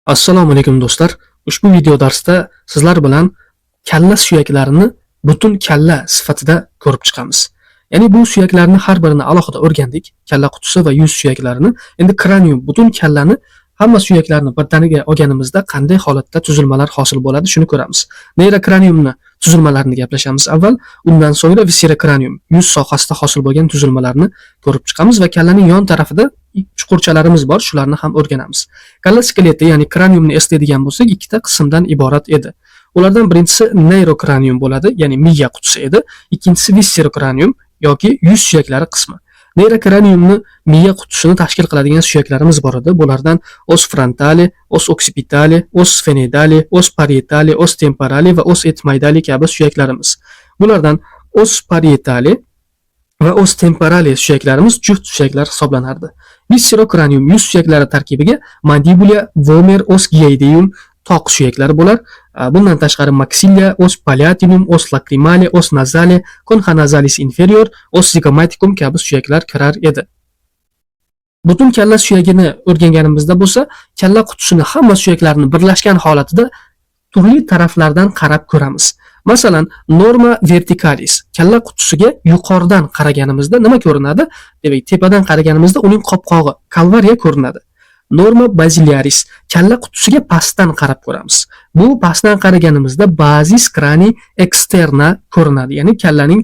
Assalomu alaykum do'stlar. Ushbu video darsda sizlar bilan kalla suyaklarini butun kalla sifatida ko'rib chiqamiz. Ya'ni bu suyaklarni har birini alohida o'rgandik. Kalla qutisi va yuz suyaklarini. Endi kranium butun kallani hamma suyaklarni birdaniga olganimizda qanday holatda tuzilmalar hosil bo'ladi shuni ko'ramiz. Neyrokraniumni tuzilmalarini gaplashamiz avval, undan so'ngra viscerokranium yuz sohasida hosil bo'lgan tuzilmalarni ko'rib chiqamiz va kallaning yon tarafida chuqurchalarimiz bor, shularni ham o'rganamiz. Kalla skeleti, ya'ni kraniumni eslaydigan bo'lsak, ikkita qismdan iborat edi. Ulardan birinchisi neyrokranium bo'ladi, ya'ni miya qutisi edi. Ikkinchisi viscerokranium yoki yuz suyaklari qismi. Neyrokraniumni miya qutisini tashkil qiladigan suyaklarimiz bor edi. Bulardan os frontale, os occipitale, os sphenoidale, os parietale, os temporale va os etmoidale kabi suyaklarimiz. Bulardan os parietale va os temporale suyaklarimiz juft suyaklar hisoblanardi. Viscerokranium yuz suyaklari tarkibiga mandibula, vomer, os gyidium toq suyaklari bo'lar. Bundan tashqari maxilla, os palatinum, os lacrimale, os nasale, concha nasalis inferior, os zygomaticum kabi suyaklar kirar edi. Butun kalla suyagini o'rganganimizda bo'lsa, kalla qutisini hamma suyaklarni birlashgan holatida turli taraflardan qarab ko'ramiz. Masalan, norma verticalis kalla qutisiga yuqoridan qaraganimizda nima ko'rinadi? Demak, tepadan qaraganimizda uning qopqog'i kalvariya ko'rinadi. Norma basilaris kalla qutisiga pastdan qarab ko'ramiz. Bu pastdan qaraganimizda bazis crani externa ko'rinadi, ya'ni kallaning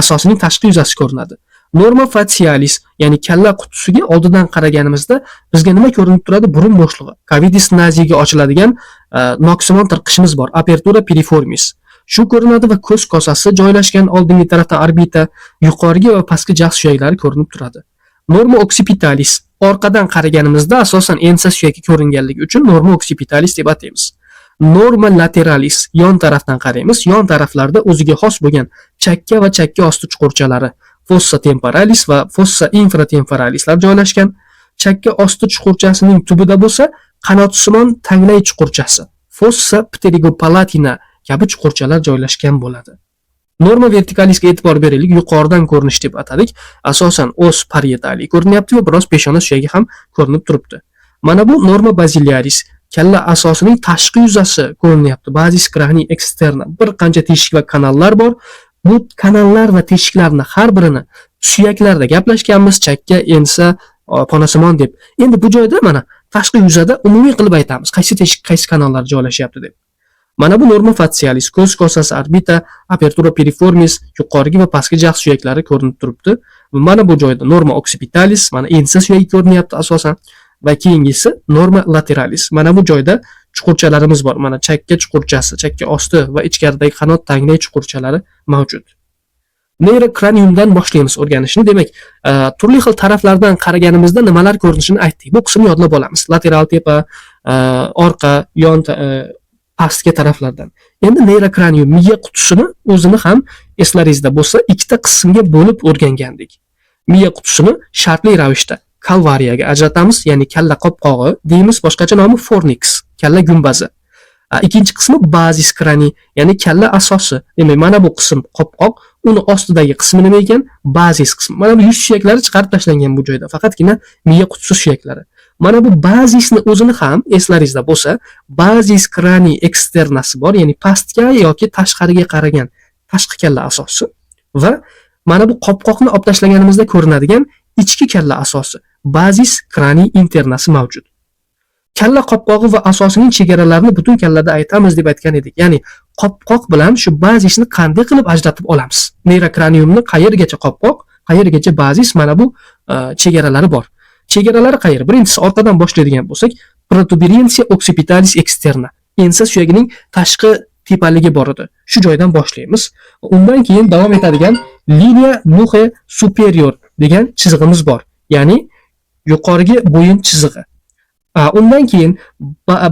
asosining tashqi yuzasi ko'rinadi. Norma facialis, ya'ni kalla qutisiga oldidan qaraganimizda bizga nima ko'rinib turadi? Burun bo'shlig'i. Cavidis naziga ochiladigan noksimon tirqishimiz bor, apertura piriformis. Shu ko'rinadi va ko'z kosasi joylashgan oldingi tarafda orbita, yuqoriga va pastki jag' suyaklari ko'rinib turadi. Norma occipitalis orqadan qaraganimizda asosan ensa suyagi ko'ringanligi uchun norma occipitalis deb ataymiz. Norma lateralis yon tarafdan qaraymiz. Yon taraflarda o'ziga xos bo'lgan chakka va chakka osti chuqurchalari, fossa temporalis va fossa infratemporalislar joylashgan. Chakka osti chuqurchasining tubida bo'lsa, qanotsimon tanglay chuqurchasi, fossa pterigopalatina kabi chuqurchalar joylashgan bo'ladi. Norma vertikalisga e'tibor beraylik, yuqoridan ko'rinish deb atadik. Asosan os parietali ko'rinyapti va biroz peshona suyagi ham ko'rinib turibdi. Mana bu norma basilaris kalla asosining tashqi yuzasi ko'rinyapti. Bazis crani externa bir qancha teshik va kanallar bor. Bu kanallar va teshiklarni har birini suyaklarda gaplashganmiz, chakka, ensa, ponasimon deb. Endi bu joyda mana tashqi yuzada umumiy qilib aytamiz, qaysi teshik, qaysi kanallar joylashyapti deb. Mana bu norma facialis, ko'z kosasi, orbita, apertura piriformis, yuqorgi va pastki jag' suyaklari ko'rinib turibdi. Mana bu joyda norma occipitalis, mana ensa suyagi ko'rinyapti asosan va keyingisi norma lateralis. Mana bu joyda chuqurchalarimiz bor. Mana chakka chuqurchasi, chakka osti va ichkaridagi qanot tanglay chuqurchalari mavjud. Neyrokraniumdan boshlaymiz o'rganishni. Demak, turli xil taraflardan qaraganimizda nimalar ko'rinishini aytdik. Bu qismni yodlab olamiz. Lateral tepa, orqa, yon pastki taraflardan. Endi neyrokranium miya qutisini o'zini ham eslaringizda bo'lsa, ikkita qismga bo'lib o'rgangandik. Miya qutisini shartli ravishda kalvariyaga ajratamiz, ya'ni kalla qopqog'i deymiz, boshqacha nomi fornix, kalla gumbazi. Ikkinchi qismi bazis crani, ya'ni kalla asosi. Demak, mana bu qism qopqoq, uni ostidagi qismi nima ekan? Bazis qismi. Mana bu yuz suyaklari chiqarib tashlangan bu joyda, faqatgina miya qutisi suyaklari. Mana bu bazisni o'zini ham eslaringizda bo'lsa, bazis crani externasi bor, ya'ni pastga yoki tashqariga qaragan tashqi kalla asosi va mana bu qopqoqni olib tashlaganimizda ko'rinadigan ichki kalla asosi, bazis crani internasi mavjud. Kalla qopqog'i va asosining chegaralarini butun kallada aytamiz deb aytgan edik. Ya'ni qopqoq bilan shu bazisni qanday qilib ajratib olamiz? Neyrokraniumni qayergacha qopqoq, qayergacha bazis, mana bu chegaralari bor. Chegaralari qayer? Birinchisi orqadan boshlaydigan bo'lsak, protuberansia occipitalis externa. Ensa suyagining tashqi tepaligi bor edi. Shu joydan boshlaymiz. Undan keyin davom etadigan linea nuchae superior degan chizig'imiz bor. Ya'ni yuqorgi bo'yin chizig'i. Undan keyin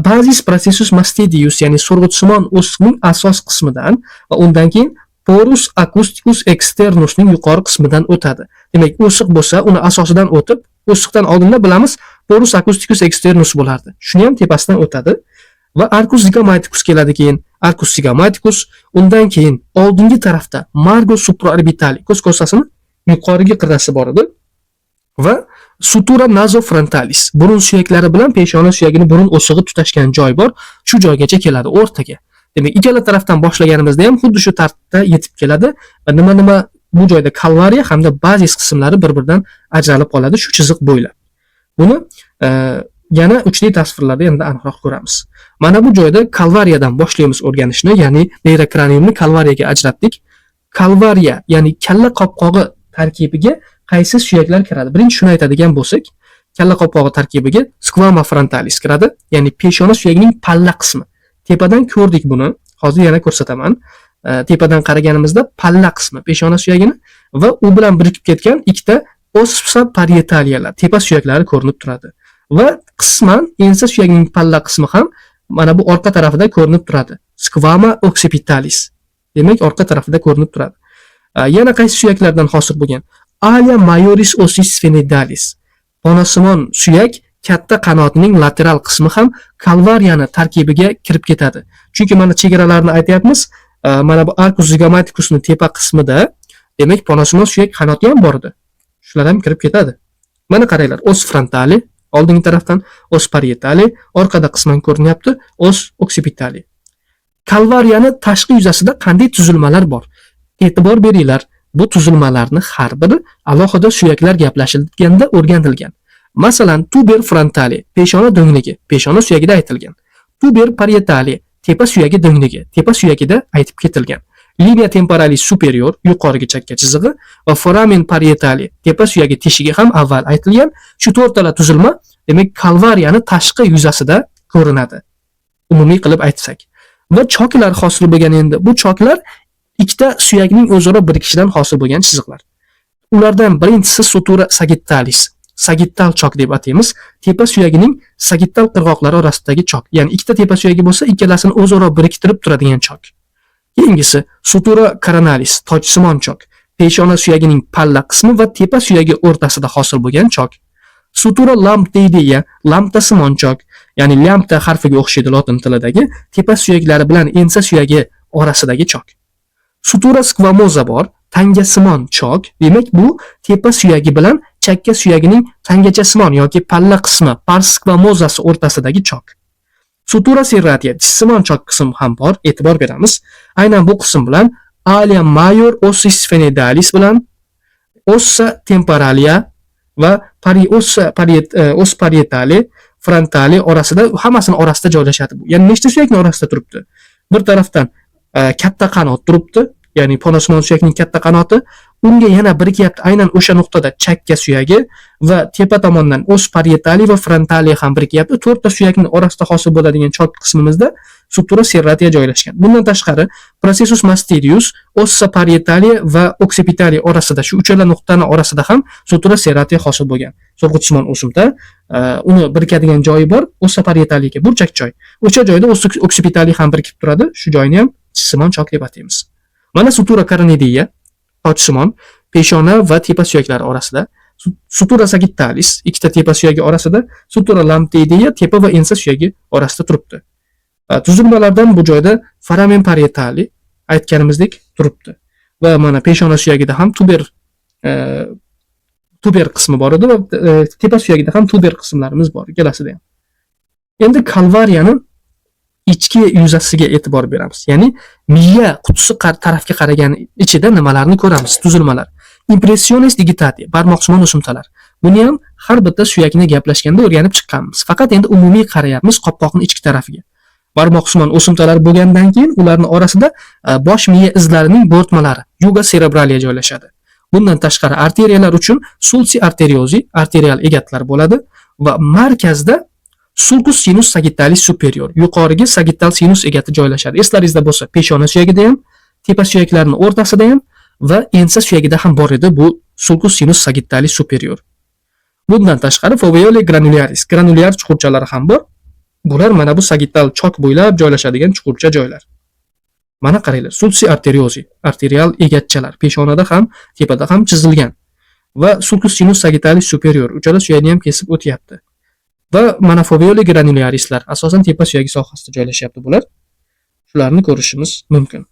bazis processus mastidius, ya'ni surg'utsimon o'siqning asos qismidan va undan keyin porus acousticus externusning yuqori qismidan o'tadi. Demak, o'siq bo'lsa, uni asosidan o'tib, o'siqdan oldinda bilamiz, porus acousticus externus bo'lardi. Shuni ham tepasidan o'tadi va arcus zygomaticus keladi keyin. Arcus zygomaticus, undan keyin oldingi tarafda margo supraorbitali, ko'z kosasining yuqorgi qirrasi bor edi va Sutura nasofrontalis. Burun suyaklari bilan peshona suyagini burun o'sig'i tutashgan joy bor. Shu joygacha keladi, o'rtaga. Demak, ikkala tarafdan boshlaganimizda ham xuddi shu tartibda yetib keladi va nima bu joyda kalvariya hamda bazis qismlari bir-biridan ajralib qoladi shu chiziq bo'ylab. Buni yana uchli tasvirlarda endi aniqroq ko'ramiz. Mana bu joyda kalvariyadan boshlaymiz o'rganishni, ya'ni neyrokraniumni kalvariyaga ajratdik. Kalvariya, ya'ni kalla qopqog'i tarkibiga qaysi suyaklar kiradi? Birinchi shuni aytadigan bo'lsak, kalla qopqog'i tarkibiga squama frontalis kiradi, ya'ni peshona suyagining palla qismi. Tepadan ko'rdik buni, hozir yana ko'rsataman. Tepadan qaraganimizda palla qismi peshona suyagini va u bilan birikib ketgan ikkita ossa parietaliyalar, tepa suyaklari ko'rinib turadi. Va qisman ensa suyagining palla qismi ham mana bu orqa tarafida ko'rinib turadi. Squama occipitalis. Demak, orqa tarafida ko'rinib turadi. Yana qaysi suyaklardan hosil bo'lgan? Alia majoris ossis sphenoidalis. Ponasimon suyak katta qanotining lateral qismi ham kalvariyani tarkibiga kirib ketadi. Chunki mana chegaralarni aytyapmiz. Mana bu arcus zygomaticusning tepa qismida, demak, ponasimon suyak qanoti ham bor edi. Shular ham kirib ketadi. Mana qaranglar, os frontali oldingi tarafdan, os parietali, orqada qisman ko'rinyapti, os occipitali. Kalvariyani tashqi yuzasida qanday tuzilmalar bor? E'tibor beringlar, bu tuzilmalarni har biri alohida suyaklar gaplashilganda o'rganilgan. Masalan, tuber frontali, peshona do'ngligi, peshona suyagida aytilgan. Tuber parietali, tepa suyagi do'ngligi, tepa suyagida aytib ketilgan. Linea temporalis superior, yuqoriga chakka chizig'i va foramen parietali, tepa suyagi teshigi ham avval aytilgan. Shu to'rttala tuzilma, demak, kalvariyani tashqi yuzasida ko'rinadi. Umumiy qilib aytsak. Va choklar hosil bo'lgan endi. Bu choklar ikkita suyakning o'zaro birikishidan hosil bo'lgan chiziqlar. Ulardan birinchisi sutura sagittalis. Sagittal chok deb ataymiz. Tepa suyagining sagittal qirg'oqlari orasidagi chok. Ya'ni ikkita tepa suyagi bo'lsa, ikkalasini o'zaro biriktirib turadigan chok. Keyingisi sutura coronalis, tojsimon chok. Peshona suyagining palla qismi va tepa suyagi o'rtasida hosil bo'lgan chok. Sutura lambdeideya, lambdasimon chok, ya'ni lambda harfiga o'xshaydi lotin tilidagi, tepa suyaklari bilan ensa suyagi orasidagi chok. Sutura squamosa bor, tangasimon chok. Demak, bu tepa suyagi bilan chakka suyagining tangachasimon yoki palla qismi, pars squamosasi o'rtasidagi chok. Sutura serratia, tissimon chok qism ham bor, e'tibor beramiz. Aynan bu qism bilan alia major ossis sphenoidalis bilan ossa temporalia va os parietali, frontali orasida, hammasini orasida joylashadi bu. Ya'ni nechta suyakning orasida turibdi? Bir tarafdan katta qanot turibdi, ya'ni ponasimon suyakning katta qanoti, unga yana birikyapti aynan o'sha nuqtada chakka suyagi va tepa tomondan os parietali va frontali ham birikyapti. To'rtta suyakning orasida hosil bo'ladigan chok qismimizda sutura serratia joylashgan. Bundan tashqari, processus mastidius, ossa parietali va occipitali orasida, shu uchala nuqtani orasida ham sutura serratia hosil bo'lgan. So'rg'uchsimon o'simta, uni birikadigan joyi bor, ossa parietaliga burchak joy. O'sha joyda occipitali ham birikib turadi. Shu joyni ham tojsimon chok deb ataymiz. Mana sutura coronaria, tojsimon, peshona va tepa suyaklari orasida, sutura sagittalis, ikkita tepa suyagi orasida, sutura lambdeideya, tepa va ensa suyagi orasida turibdi. Tuzilmalardan bu joyda foramen parietali aytganimizdek turibdi. Va mana peshona suyagida ham tuber qismi bor edi va tepa suyagida ham tuber qismlarimiz bor, ikkalasida ham. Endi kalvariyani ichki yuzasiga e'tibor beramiz. Ya'ni miya qutisi tarafga qaragan ichida nimalarni ko'ramiz? Tuzilmalar. Impressiones digitati, barmoqsimon o'simtalar. Buni ham har bitta suyakni gaplashganda o'rganib chiqqanmiz. Faqat endi umumiy qarayapmiz qopqoqning ichki tarafiga. Barmoqsimon o'simtalar bo'lgandan keyin ularning orasida bosh miya izlarining bo'rtmalari, yuga cerebralia joylashadi. Bundan tashqari arteriyalar uchun sulci arteriosi, arterial egatlar bo'ladi va markazda sulcus sinus sagittalis superior, yuqorigi sagittal sinus egati joylashadi. Eslaringizda bo'lsa, peshona suyagida ham, tepa suyaklarning o'rtasida ham va ensa suyagida ham bor edi bu sulcus sinus sagittalis superior. Bundan tashqari foveoli granularis, granulyar chuqurchalari ham bor. Bular mana bu sagittal chok bo'ylab joylashadigan chuqurcha joylar. Mana qaranglar, sulci arteriosi, arterial egatchalar peshonada ham, tepada ham chizilgan va sulcus sinus sagittalis superior, uchala suyakni ham kesib o'tyapti. Va mana foveoli granularislar asosan tepa suyagi sohasida joylashyapti bular. Shularni ko'rishimiz mumkin.